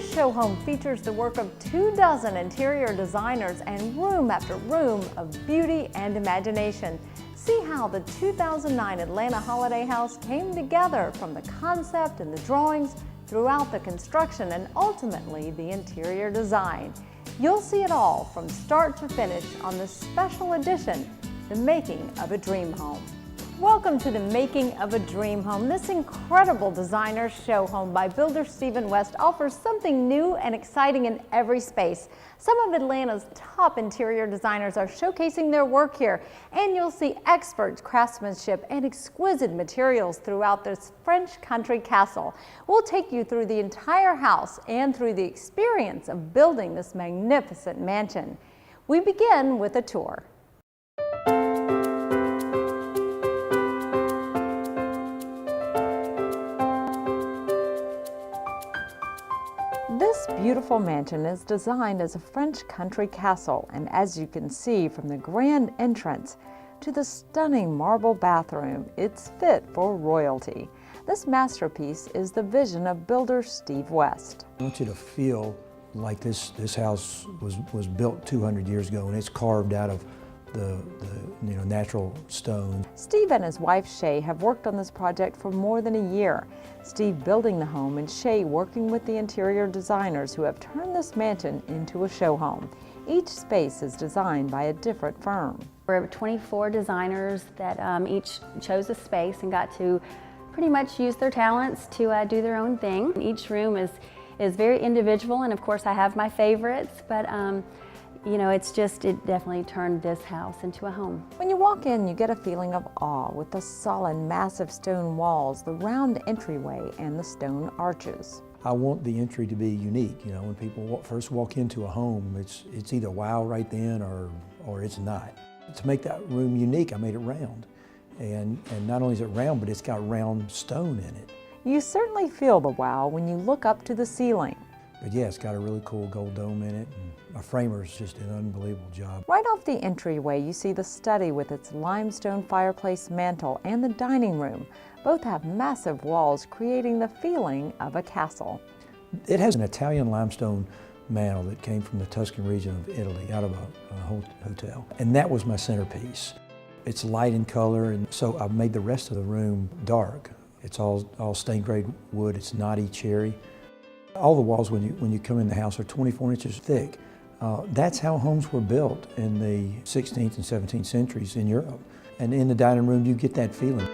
This show home features the work of 24 interior designers and room after room of beauty and imagination. See how the 2009 Atlanta Holiday House came together from the concept and the drawings throughout the construction and ultimately the interior design. You'll see it all from start to finish on this special edition, The Making of a Dream Home. Welcome to The Making of a Dream Home. This incredible designer show home by builder Stephen West offers something new and exciting in every space. Some of Atlanta's top interior designers are showcasing their work here, and you'll see expert craftsmanship and exquisite materials throughout this French country castle. We'll take you through the entire house and through the experience of building this magnificent mansion. We begin with a tour. This beautiful mansion is designed as a French country castle, and as you can see from the grand entrance to the stunning marble bathroom, it's fit for royalty. This masterpiece is the vision of builder Steve West. I want you to feel like this house was built 200 years ago, and it's carved out of the natural stone. Steve and his wife Shay have worked on this project for more than a year. Steve building the home and Shay working with the interior designers who have turned this mansion into a show home. Each space is designed by a different firm. We're 24 designers that each chose a space and got to pretty much use their talents to do their own thing. Each room is very individual, and of course I have my favorites, but you know, it definitely turned this house into a home. When you walk in, you get a feeling of awe with the solid, massive stone walls, the round entryway, and the stone arches. I want the entry to be unique. You know, when people first walk into a home, it's either wow right then or it's not. To make that room unique, I made it round. And not only is it round, but it's got round stone in it. You certainly feel the wow when you look up to the ceiling. But yeah, it's got a really cool gold dome in it. And our framers just did an unbelievable job. Right off the entryway, you see the study with its limestone fireplace mantel and the dining room. Both have massive walls, creating the feeling of a castle. It has an Italian limestone mantel that came from the Tuscan region of Italy, out of a hotel. And that was my centerpiece. It's light in color, and so I've made the rest of the room dark. It's all stained grade wood. It's knotty cherry. All the walls when you come in the house are 24 inches thick. That's how homes were built in the 16th and 17th centuries in Europe. And in the dining room, you get that feeling.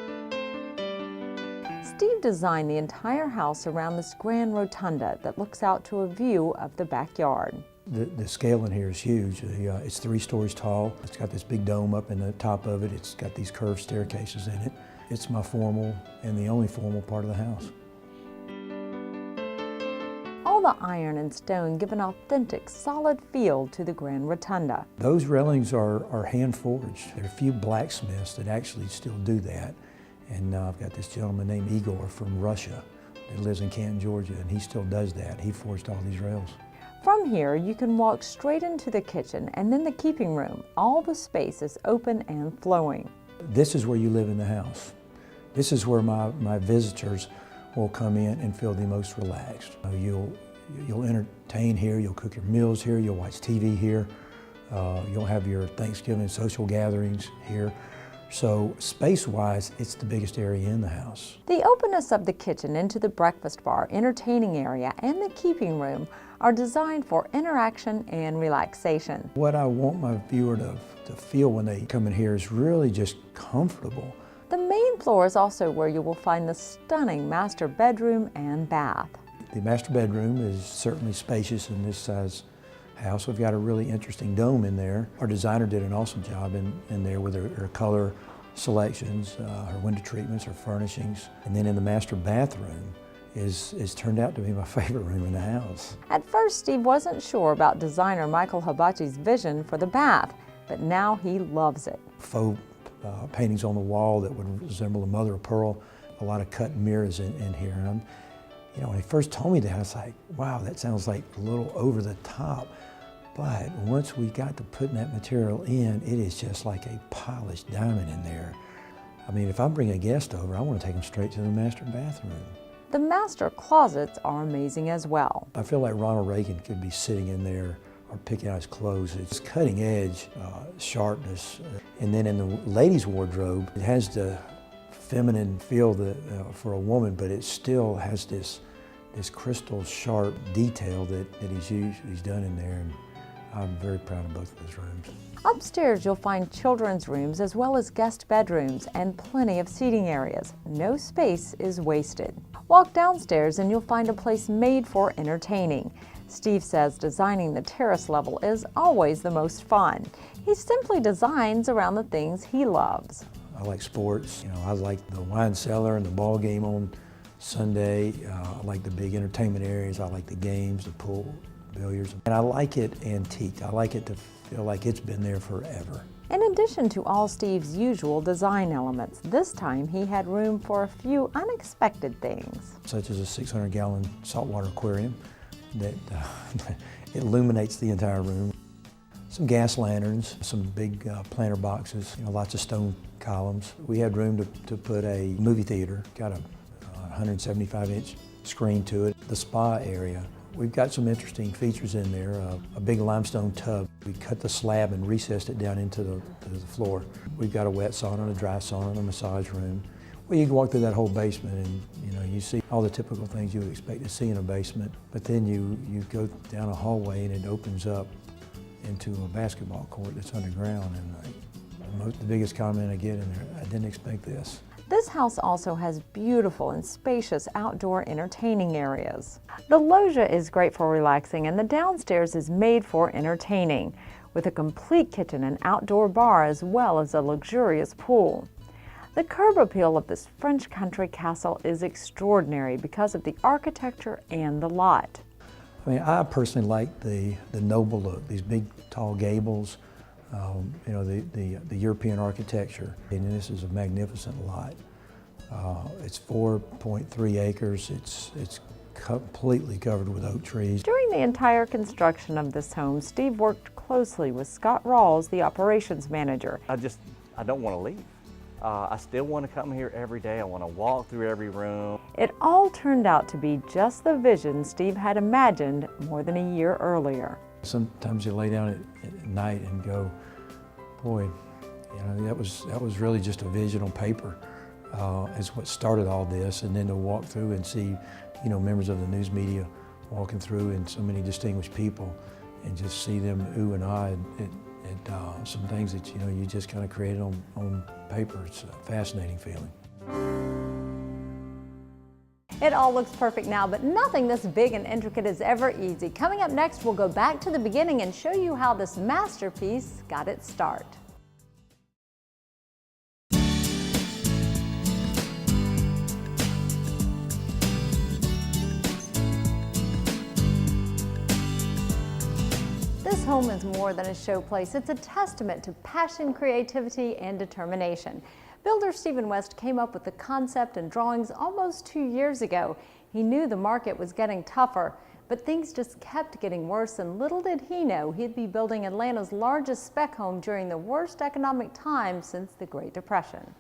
Steve designed the entire house around this grand rotunda that looks out to a view of the backyard. The scale in here is huge. It's 3 stories tall. It's got this big dome up in the top of it. It's got these curved staircases in it. It's my formal and the only formal part of the house. All the iron and stone give an authentic, solid feel to the grand rotunda. Those railings are hand forged. There are a few blacksmiths that actually still do that. And I've got this gentleman named Igor from Russia that lives in Canton, Georgia, and he still does that. He forged all these rails. From here, you can walk straight into the kitchen and then the keeping room. All the space is open and flowing. This is where you live in the house. This is where my visitors will come in and feel the most relaxed. You'll entertain here, you'll cook your meals here, you'll watch TV here, you'll have your Thanksgiving social gatherings here. So space-wise, it's the biggest area in the house. The openness of the kitchen into the breakfast bar, entertaining area, and the keeping room are designed for interaction and relaxation. What I want my viewer to feel when they come in here is really just comfortable. The main floor is also where you will find the stunning master bedroom and bath. The master bedroom is certainly spacious in this size house. We've got a really interesting dome in there. Our designer did an awesome job in there with her color selections, her window treatments, her furnishings. And then in the master bathroom is turned out to be my favorite room in the house. At first, Steve wasn't sure about designer Michael Hibachi's vision for the bath, but now he loves it. Faux paintings on the wall that would resemble a mother of pearl, a lot of cut mirrors in here. And you know, when he first told me that, I was like, wow, that sounds like a little over the top. But once we got to putting that material in, it is just like a polished diamond in there. I mean, if I bring a guest over, I want to take them straight to the master bathroom. The master closets are amazing as well. I feel like Ronald Reagan could be sitting in there or picking out his clothes. It's cutting edge, sharpness. And then in the ladies' wardrobe, it has the feminine feel for a woman, but it still has this crystal sharp detail that he's done in there. And I'm very proud of both of those rooms. Upstairs, you'll find children's rooms as well as guest bedrooms and plenty of seating areas. No space is wasted. Walk downstairs and you'll find a place made for entertaining. Steve says designing the terrace level is always the most fun. He simply designs around the things he loves. I like sports. I like the wine cellar and the ball game on Sunday. I like the big entertainment areas. I like the games, the pool, billiards. And I like it antique. I like it to feel like it's been there forever. In addition to all Steve's usual design elements, this time he had room for a few unexpected things. Such as a 600-gallon saltwater aquarium that illuminates the entire room. Some gas lanterns, some big planter boxes, lots of stone columns. We had room to put a movie theater, got a 175-inch screen to it. The spa area, we've got some interesting features in there. A big limestone tub. We cut the slab and recessed it down into the floor. We've got a wet sauna, a dry sauna, a massage room. Well, you can walk through that whole basement and you see all the typical things you would expect to see in a basement, but then you go down a hallway and it opens up into a basketball court that's underground, and the biggest comment I get in there, I didn't expect this. This house also has beautiful and spacious outdoor entertaining areas. The loggia is great for relaxing and the downstairs is made for entertaining, with a complete kitchen and outdoor bar as well as a luxurious pool. The curb appeal of this French country castle is extraordinary because of the architecture and the lot. I mean, I personally like the noble look, these big tall gables, the European architecture. And this is a magnificent lot. It's 4.3 acres. It's completely covered with oak trees. During the entire construction of this home, Steve worked closely with Scott Rawls, the operations manager. I don't want to leave. I still want to come here every day. I want to walk through every room. It all turned out to be just the vision Steve had imagined more than a year earlier. Sometimes you lay down at night and go, boy, that was really just a vision on paper. Is what started all this, and then to walk through and see, members of the news media walking through and so many distinguished people, and just see them ooh and ah at some things that you just kind of created on paper. It's a fascinating feeling. It all looks perfect now, but nothing this big and intricate is ever easy. Coming up next, we'll go back to the beginning and show you how this masterpiece got its start. This home is more than a showplace. It's a testament to passion, creativity, and determination. Builder Stephen West came up with the concept and drawings almost 2 years ago. He knew the market was getting tougher, but things just kept getting worse, and little did he know he'd be building Atlanta's largest spec home during the worst economic time since the Great Depression.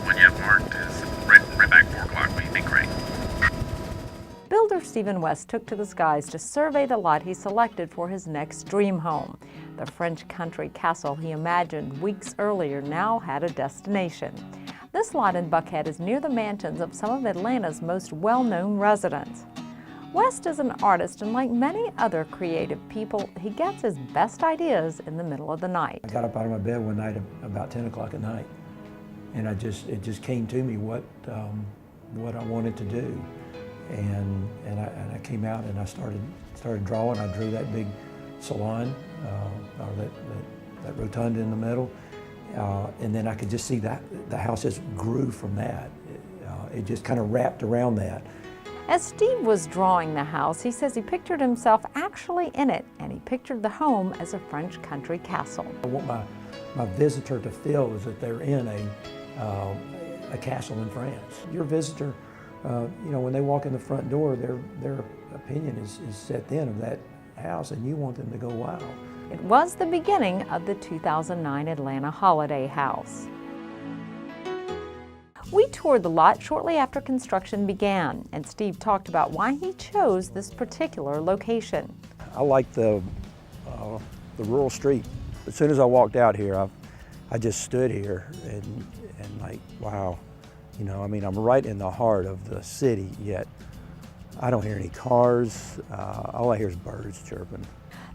What you have marked is right back 4 o'clock. What do you think, Ray? Builder Stephen West took to the skies to survey the lot he selected for his next dream home. The French country castle he imagined weeks earlier now had a destination. This lot in Buckhead is near the mansions of some of Atlanta's most well-known residents. West is an artist, and like many other creative people, he gets his best ideas in the middle of the night. I got up out of my bed one night about 10 o'clock at night, and it just came to me what I wanted to do. And I came out and I started drawing. I drew that big salon, or that rotunda in the middle, and then I could just see that the house just grew from that. It just kind of wrapped around that. As Steve was drawing the house, he says he pictured himself actually in it, and he pictured the home as a French country castle. I want my visitor to feel as if they're in a castle in France. Your visitor, when they walk in the front door, their opinion is set then of that house, and you want them to go, wow. It was the beginning of the 2009 Atlanta Holiday House. We toured the lot shortly after construction began, and Steve talked about why he chose this particular location. I like the rural street. As soon as I walked out here, I just stood here and like, wow, you know, I mean, I'm right in the heart of the city, yet I don't hear any cars. All I hear is birds chirping.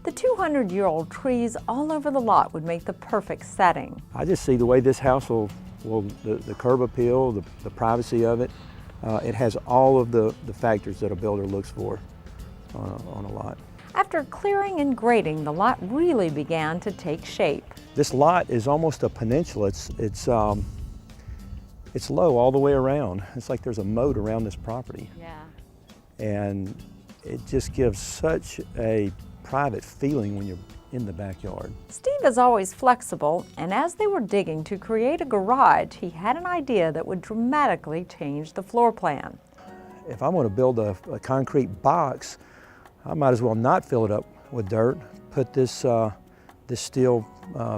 The 200-year-old trees all over the lot would make the perfect setting. I just see the way this house will the curb appeal, the privacy of it. It has all of the factors that a builder looks for on a lot. After clearing and grading, the lot really began to take shape. This lot is almost a peninsula. It's low all the way around. It's like there's a moat around this property. Yeah. And it just gives such a private feeling when you're in the backyard. Steve is always flexible, and as they were digging to create a garage, he had an idea that would dramatically change the floor plan. If I'm going to build a concrete box, I might as well not fill it up with dirt, put this steel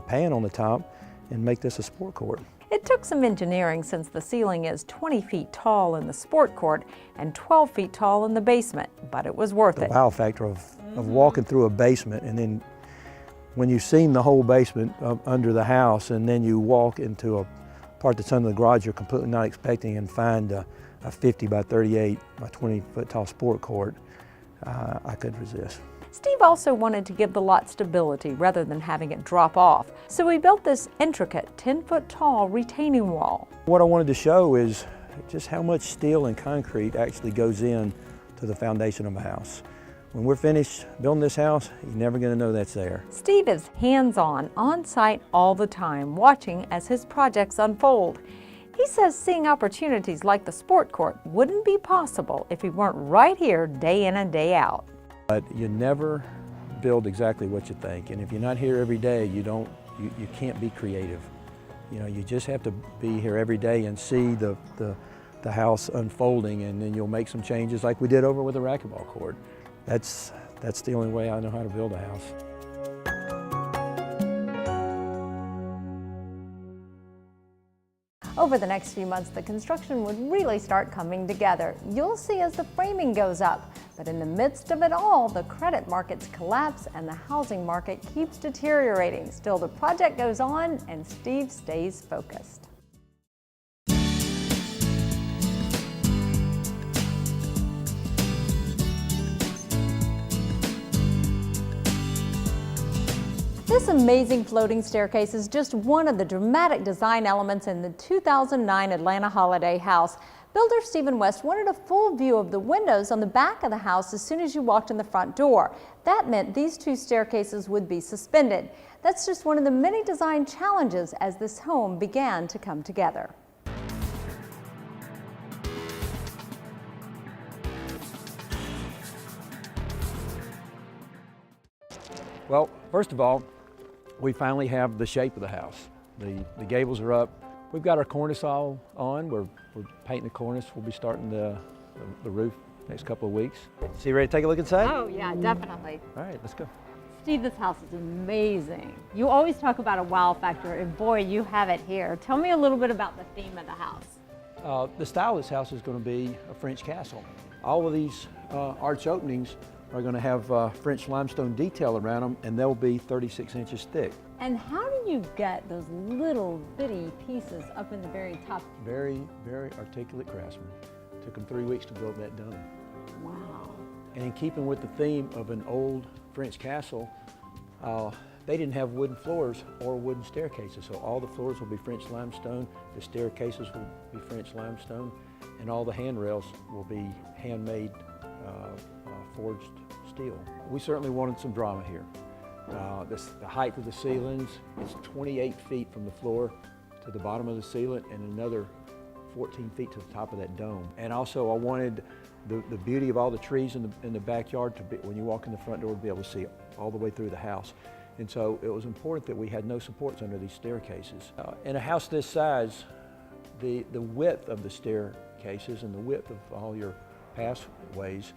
pan on the top, and make this a sport court. It took some engineering since the ceiling is 20 feet tall in the sport court and 12 feet tall in the basement, but it was worth it. The wow factor of walking through a basement, and then when you've seen the whole basement under the house, and then you walk into a part that's under the garage you're completely not expecting and find a 50 by 38 by 20 foot tall sport court, I couldn't resist. Steve also wanted to give the lot stability rather than having it drop off, so he built this intricate 10-foot tall retaining wall. What I wanted to show is just how much steel and concrete actually goes in to the foundation of a house. When we're finished building this house, you're never going to know that's there. Steve is hands-on, on-site all the time, watching as his projects unfold. He says seeing opportunities like the sport court wouldn't be possible if he weren't right here day in and day out. But you never build exactly what you think, and if you're not here every day, you can't be creative. You know, you just have to be here every day and see the house unfolding, and then you'll make some changes like we did over with the racquetball court. That's the only way I know how to build a house. Over the next few months, the construction would really start coming together. You'll see as the framing goes up. But in the midst of it all, the credit markets collapse and the housing market keeps deteriorating. Still, the project goes on and Steve stays focused. This amazing floating staircase is just one of the dramatic design elements in the 2009 Atlanta Holiday House. Builder Stephen West wanted a full view of the windows on the back of the house as soon as you walked in the front door. That meant these two staircases would be suspended. That's just one of the many design challenges as this home began to come together. Well, first of all, we finally have the shape of the house. The gables are up. We've got our cornice all on. We're painting the cornice. We'll be starting the roof next couple of weeks. So you ready to take a look inside? Oh yeah, definitely. All right, let's go. Steve, this house is amazing. You always talk about a wow factor, and boy, you have it here. Tell me a little bit about the theme of the house. The style of this house is going to be a French castle. All of these arch openings are going to have French limestone detail around them, and they'll be 36 inches thick. And how do you get those little bitty pieces up in the very top? Very, very articulate craftsmen. Took them 3 weeks to build that dome. Wow. And in keeping with the theme of an old French castle, they didn't have wooden floors or wooden staircases, so all the floors will be French limestone, the staircases will be French limestone, and all the handrails will be handmade forged steel. We certainly wanted some drama here. The height of the ceilings is 28 feet from the floor to the bottom of the ceiling, and another 14 feet to the top of that dome. And also I wanted the beauty of all the trees in the backyard to be, when you walk in the front door, to be able to see all the way through the house. And so it was important that we had no supports under these staircases. In a house this size, the width of the staircases and the width of all your pathways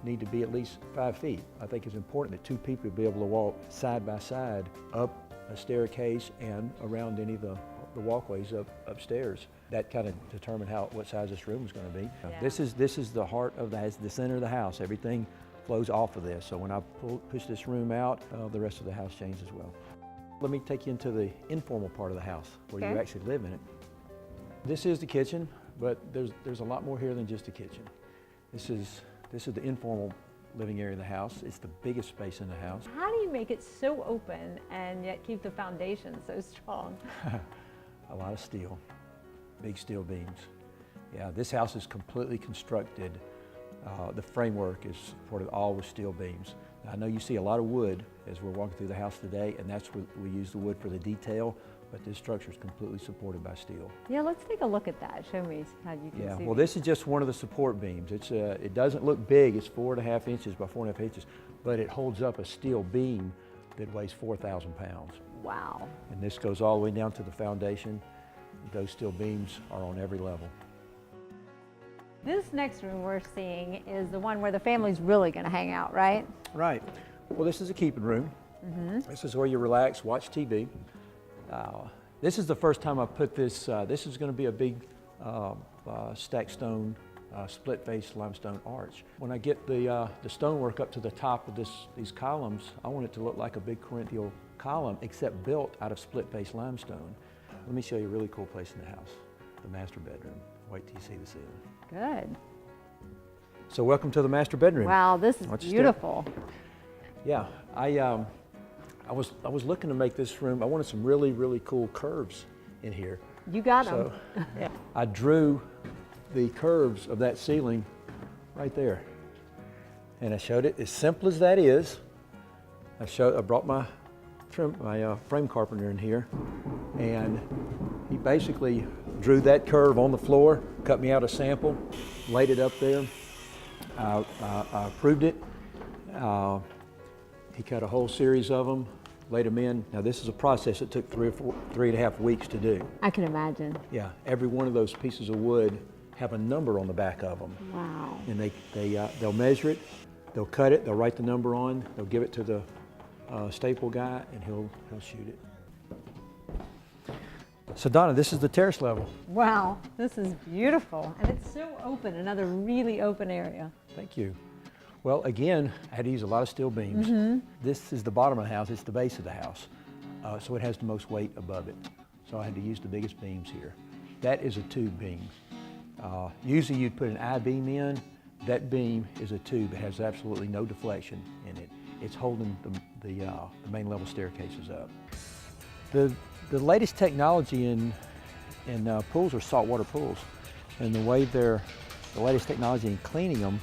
need to be at least 5 feet. I think it's important that two people be able to walk side by side up a staircase and around any of the walkways upstairs. That kind of determined what size this room was going to be. Yeah. This is the heart of the center of the house. Everything flows off of this. So when I push this room out, the rest of the house changes as well. Let me take you into the informal part of the house where you actually live in it. This is the kitchen, but there's a lot more here than just a kitchen. This is the informal living area of the house. It's the biggest space in the house. How do you make it so open and yet keep the foundation so strong? A lot of steel, big steel beams. Yeah, this house is completely constructed. The framework is supported all with steel beams. Now, I know you see a lot of wood as we're walking through the house today, and that's what we use the wood for the detail, but this structure is completely supported by steel. Yeah, let's take a look at that. Show me how you can see. Well, this is just one of the support beams. It doesn't look big. It's 4.5 inches by 4.5 inches, but it holds up a steel beam that weighs 4,000 pounds. Wow. And this goes all the way down to the foundation. Those steel beams are on every level. This next room we're seeing is the one where the family's really going to hang out, right? Right. Well, this is a keeping room. This is where you relax, watch TV. This is the first time I put this. This is going to be a big stacked stone, split face limestone arch. When I get the stonework up to the top of these columns, I want it to look like a big Corinthian column, except built out of split face limestone. Let me show you a really cool place in the house, the master bedroom. Wait till you see the ceiling. Good. So welcome to the master bedroom. Wow, this is beautiful. Yeah, I was looking to make this room. I wanted some really, really cool curves in here. You got them. So I drew the curves of that ceiling right there, and I showed it. As simple as that is, I brought my frame carpenter in here, and he basically drew that curve on the floor, cut me out a sample, laid it up there. I approved it. He cut a whole series of them, laid them in. Now this is a process that took 3.5 weeks to do. I can imagine. Yeah, every one of those pieces of wood have a number on the back of them. Wow. And they'll measure it, they'll cut it, they'll write the number on, they'll give it to the staple guy, and he'll shoot it. So Donna, this is the terrace level. Wow, this is beautiful. And it's so open, another really open area. Thank you. Well, again, I had to use a lot of steel beams. This is the bottom of the house, it's the base of the house. So it has the most weight above it. So I had to use the biggest beams here. That is a tube beam. Usually you'd put an I-beam in. That beam is a tube. It has absolutely no deflection in it. It's holding the main level staircases up. The latest technology in pools are saltwater pools. And the way the latest technology in cleaning them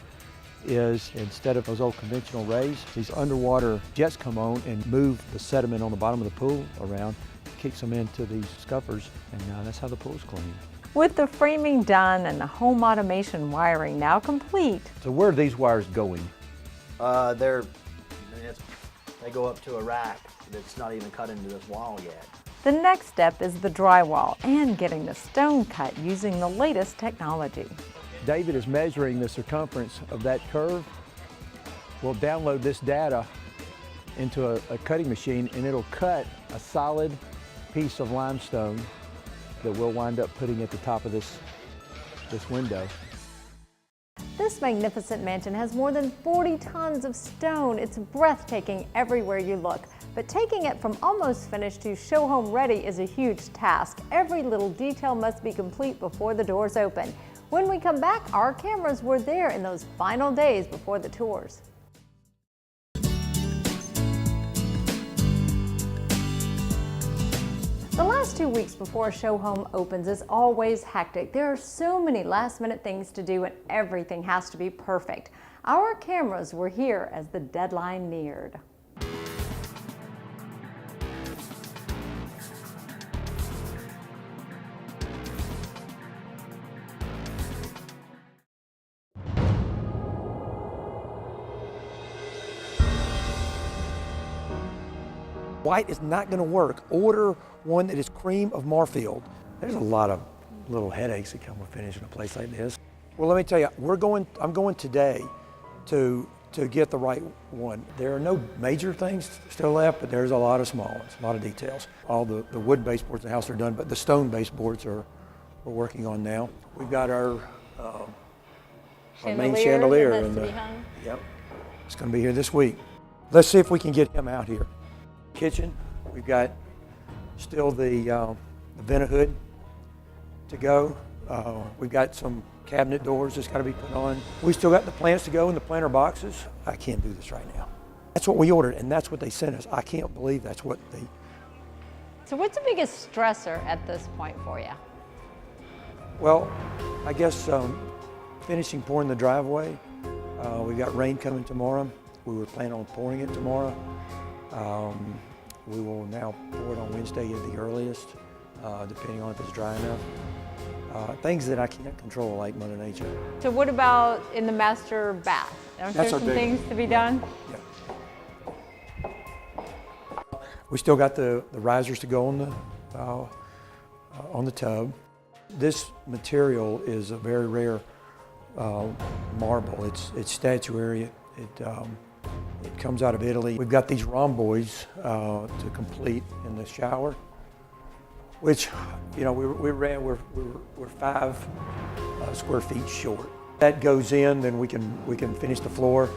is, instead of those old conventional rays, these underwater jets come on and move the sediment on the bottom of the pool around, kicks them into these scuppers, and that's how the pool's cleaned. With the framing done and the home automation wiring now complete. So where are these wires going? They go up to a rack that's not even cut into this wall yet. The next step is the drywall and getting the stone cut using the latest technology. David is measuring the circumference of that curve. We'll download this data into a cutting machine, and it'll cut a solid piece of limestone that we'll wind up putting at the top of this window. This magnificent mansion has more than 40 tons of stone. It's breathtaking everywhere you look. But taking it from almost finished to show home ready is a huge task. Every little detail must be complete before the doors open. When we come back, our cameras were there in those final days before the tours. The last 2 weeks before a show home opens is always hectic. There are so many last-minute things to do and everything has to be perfect. Our cameras were here as the deadline neared. White is not going to work. Order one that is cream of Marfield. There's a lot of little headaches that come with finishing a place like this. Well, let me tell you, I'm going today to get the right one. There are no major things still left, but there's a lot of small ones, a lot of details. All the wood baseboards in the house are done, but the stone baseboards are we're working on now. We've got our main chandelier. That has and to be hung. Yep, it's going to be here this week. Let's see if we can get him out here. Kitchen, we've got still the vent hood to go. We've got some cabinet doors that's got to be put on. We still got the plants to go in the planter boxes. I can't do this right now. That's what we ordered, and that's what they sent us. I can't believe that's what they... So what's the biggest stressor at this point for you? Well, I guess finishing pouring the driveway. We've got rain coming tomorrow. We were planning on pouring it tomorrow. We will now pour it on Wednesday at the earliest, depending on if it's dry enough. Things that I can't control, like Mother Nature. So what about in the master bath? Aren't there some things to be done? Yeah. We still got the risers to go on the tub. This material is a very rare marble. It's statuary. It comes out of Italy. We've got these rhomboids to complete in the shower, which, you know, we're 5 square feet short. That goes in, then we can finish the floor,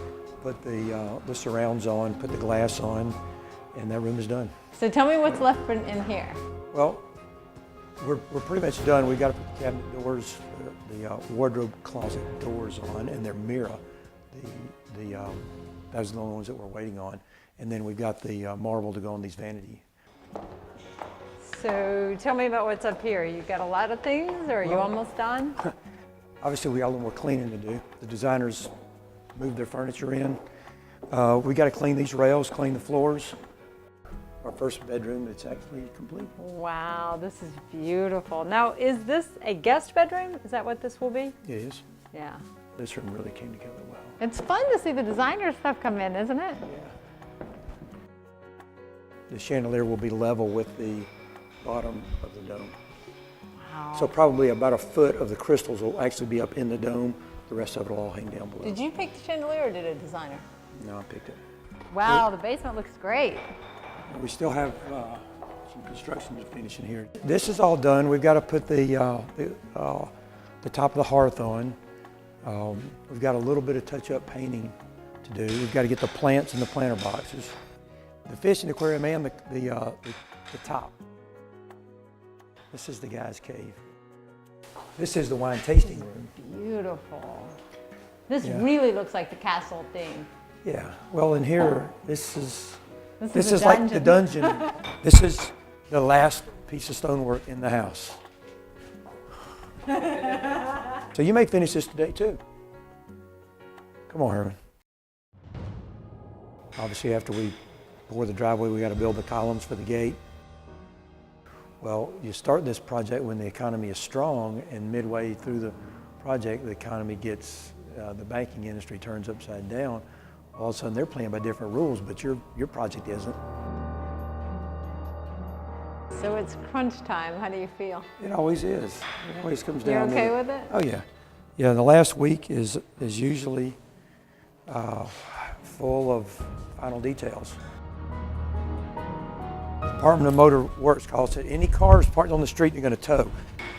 put the surrounds on, put the glass on, and that room is done. So tell me what's left in here. Well, we're pretty much done. We've got to put the cabinet doors, the wardrobe closet doors on, and their mirror. Those are the only ones that we're waiting on. And then we've got the marble to go on these vanity. So tell me about what's up here. You've got a lot of things, or are you almost done? Obviously, we got a little more cleaning to do. The designers moved their furniture in. We got to clean these rails, clean the floors. Our first bedroom, it's actually complete. Wow, this is beautiful. Now, is this a guest bedroom? Is that what this will be? It is. Yeah. This room really came together well. It's fun to see the designer stuff come in, isn't it? Yeah. The chandelier will be level with the bottom of the dome. Wow. So probably about a foot of the crystals will actually be up in the dome. The rest of it will all hang down below. Did you pick the chandelier or did a designer? No, I picked it. Wow, the basement looks great. We still have some construction to finish in here. This is all done. We've got to put the top of the hearth on. We've got a little bit of touch-up painting to do. We've got to get the plants in the planter boxes. The fishing aquarium and the top. This is the guy's cave. This is the wine tasting room. Beautiful. This Yeah. really looks like the castle theme. Yeah. Well, in here, this is the like the dungeon. This is the last piece of stonework in the house. So you may finish this today too. Come on, Herman. Obviously, after we pour the driveway, we got to build the columns for the gate. Well, you start this project when the economy is strong, and midway through the project, the economy gets, the banking industry turns upside down. All of a sudden, they're playing by different rules, but your project isn't. So it's crunch time. How do you feel? It always is. It always comes You're down. okay with it? Oh yeah, yeah. The last week is usually full of final details. Department of Motor Works calls it any cars parked on the street you're going to tow.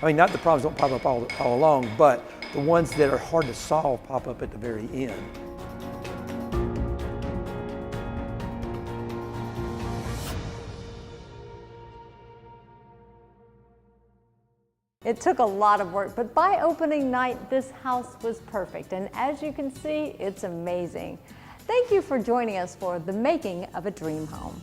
I mean, not the problems don't pop up all along, but the ones that are hard to solve pop up at the very end. It took a lot of work, but by opening night, this house was perfect. And as you can see, it's amazing. Thank you for joining us for the making of a dream home.